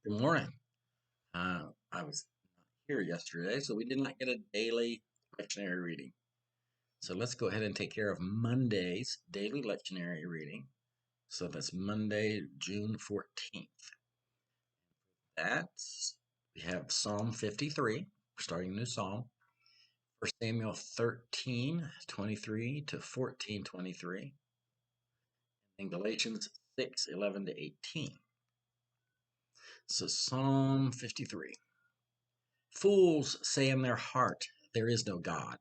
Good morning. I was not here yesterday, so we did not get a daily lectionary reading. So let's go ahead and take care of Monday's daily lectionary reading. So that's Monday, June 14th. We have Psalm 53. We're starting a new psalm. 1 Samuel 13:23 to 14:23. And Galatians 6:11 to 18. So Psalm 53. Fools say in their heart, there is no God.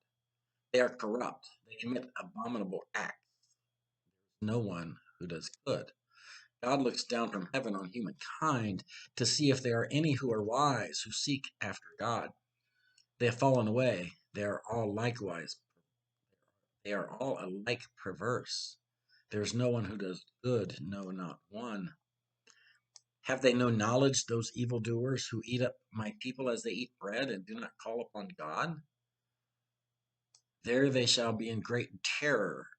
They are corrupt. They commit abominable acts. No one who does good. God looks down from heaven on humankind to see if there are any who are wise, who seek after God. They have fallen away. They are all alike perverse. There is no one who does good, no, not one. Have they no knowledge, those evildoers who eat up my people as they eat bread and do not call upon God? There they shall be in great terror,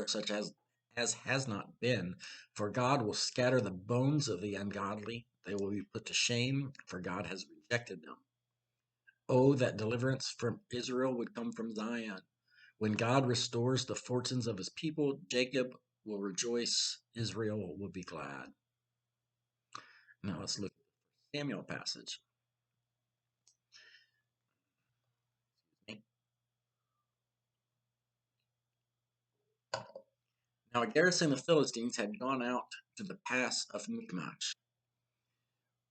such as has not been, for God will scatter the bones of the ungodly. They will be put to shame, for God has rejected them. Oh, that deliverance from Israel would come from Zion. When God restores the fortunes of his people, Jacob will rejoice, Israel will be glad. Now let's look at the Samuel passage. Now a garrison of Philistines had gone out to the pass of Michmash.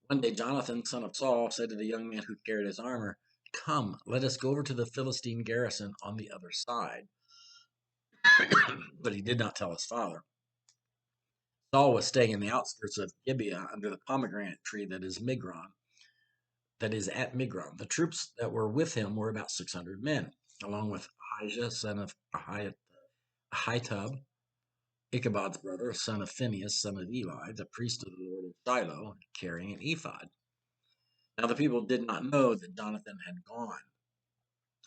One day Jonathan, son of Saul, said to the young man who carried his armor, "Come, let us go over to the Philistine garrison on the other side." But he did not tell his father. Saul was staying in the outskirts of Gibeah under the pomegranate tree that is at Migron. The troops that were with him were about 600 men, along with Ahijah, son of Ahitub, Ichabod's brother, son of Phinehas, son of Eli, the priest of the Lord in Shiloh, carrying an ephod. Now the people did not know that Jonathan had gone.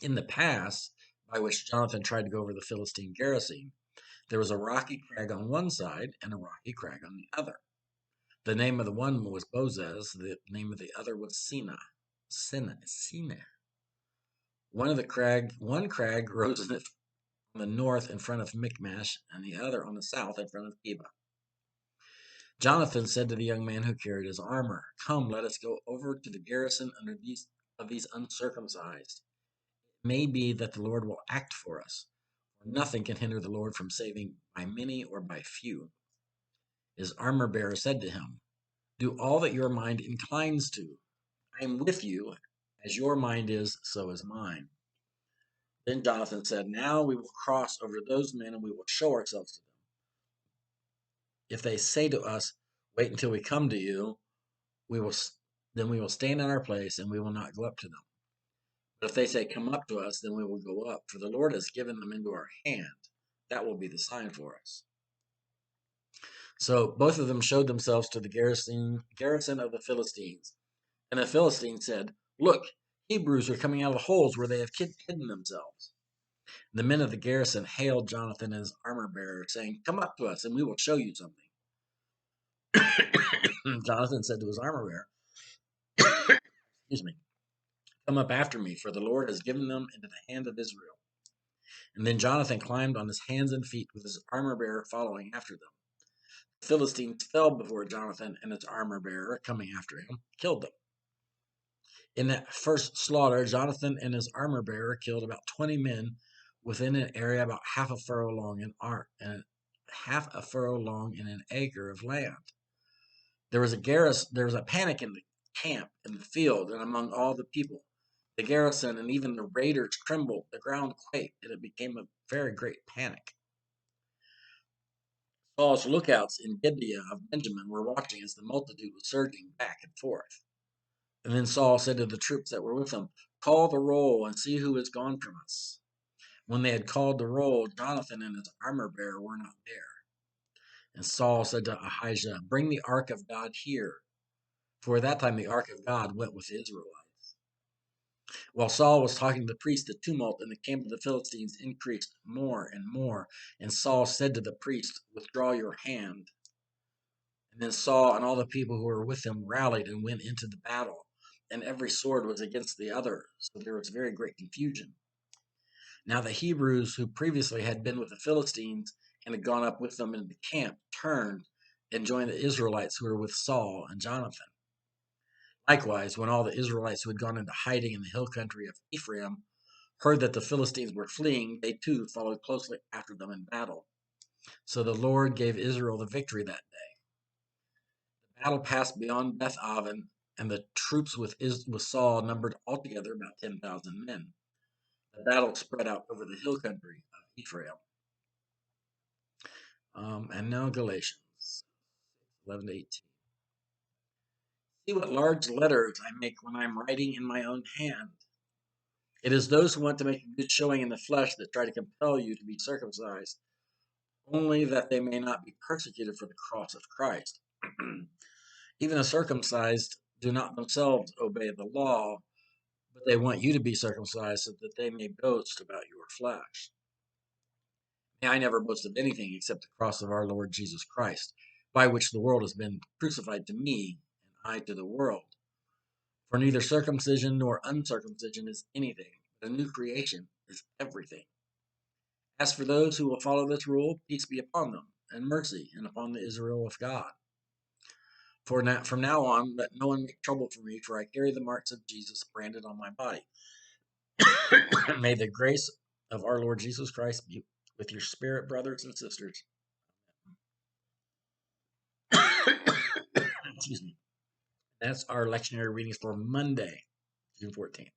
In the pass by which Jonathan tried to go over the Philistine garrison, there was a rocky crag on one side and a rocky crag on the other. The name of the one was Bozez, the name of the other was Sina. One crag rose on the north in front of Michmash, and the other on the south in front of Geba. Jonathan said to the young man who carried his armor, "Come, let us go over to the garrison under these uncircumcised. It may be that the Lord will act for us. For nothing can hinder the Lord from saving by many or by few." His armor bearer said to him, "Do all that your mind inclines to. I am with you. As your mind is, so is mine." Then Jonathan said, "Now we will cross over those men and we will show ourselves to them. If they say to us, 'Wait until we come to you,' then we will stand in our place and we will not go up to them. But if they say, 'Come up to us,' then we will go up, for the Lord has given them into our hand. That will be the sign for us." So both of them showed themselves to the garrison of the Philistines. And the Philistines said, "Look, Hebrews are coming out of the holes where they have hidden themselves." The men of the garrison hailed Jonathan and his armor bearer, saying, "Come up to us, and we will show you something." Jonathan said to his armor bearer, "Excuse me, come up after me, for the Lord has given them into the hand of Israel." And then Jonathan climbed on his hands and feet with his armor bearer following after them. The Philistines fell before Jonathan, and his armor bearer, coming after him, killed them. In that first slaughter, Jonathan and his armor bearer killed about 20 men within an area about half a furrow long in an acre of land. There was a panic in the camp, in the field, and among all the people. The garrison and even the raiders trembled, the ground quaked, and it became a very great panic. Saul's lookouts in Gibeah of Benjamin were watching as the multitude was surging back and forth. And then Saul said to the troops that were with him, "Call the roll and see who has gone from us." When they had called the roll, Jonathan and his armor bearer were not there. And Saul said to Ahijah, "Bring the ark of God here." For at that time the ark of God went with the Israelites. While Saul was talking to the priest, the tumult in the camp of the Philistines increased more and more. And Saul said to the priest, "Withdraw your hand." And then Saul and all the people who were with him rallied and went into the battle, and every sword was against the other, so there was very great confusion. Now the Hebrews who previously had been with the Philistines and had gone up with them into camp turned and joined the Israelites who were with Saul and Jonathan. Likewise, when all the Israelites who had gone into hiding in the hill country of Ephraim heard that the Philistines were fleeing, they too followed closely after them in battle. So the Lord gave Israel the victory that day. The battle passed beyond Beth Aven, and the troops with Saul numbered altogether about 10,000 men. The battle spread out over the hill country of Ephraim. And now Galatians 11 to 18. See what large letters I make when I'm writing in my own hand. It is those who want to make a good showing in the flesh that try to compel you to be circumcised, only that they may not be persecuted for the cross of Christ. Even the circumcised do not themselves obey the law, but they want you to be circumcised so that they may boast about your flesh. May I never boast of anything except the cross of our Lord Jesus Christ, by which the world has been crucified to me, and I to the world. For neither circumcision nor uncircumcision is anything, but a new creation is everything. As for those who will follow this rule, peace be upon them, and mercy, and upon the Israel of God. For now, from now on, let no one make trouble for me, for I carry the marks of Jesus branded on my body. May the grace of our Lord Jesus Christ be with your spirit, brothers and sisters. Excuse me. That's our lectionary readings for Monday, June 14th.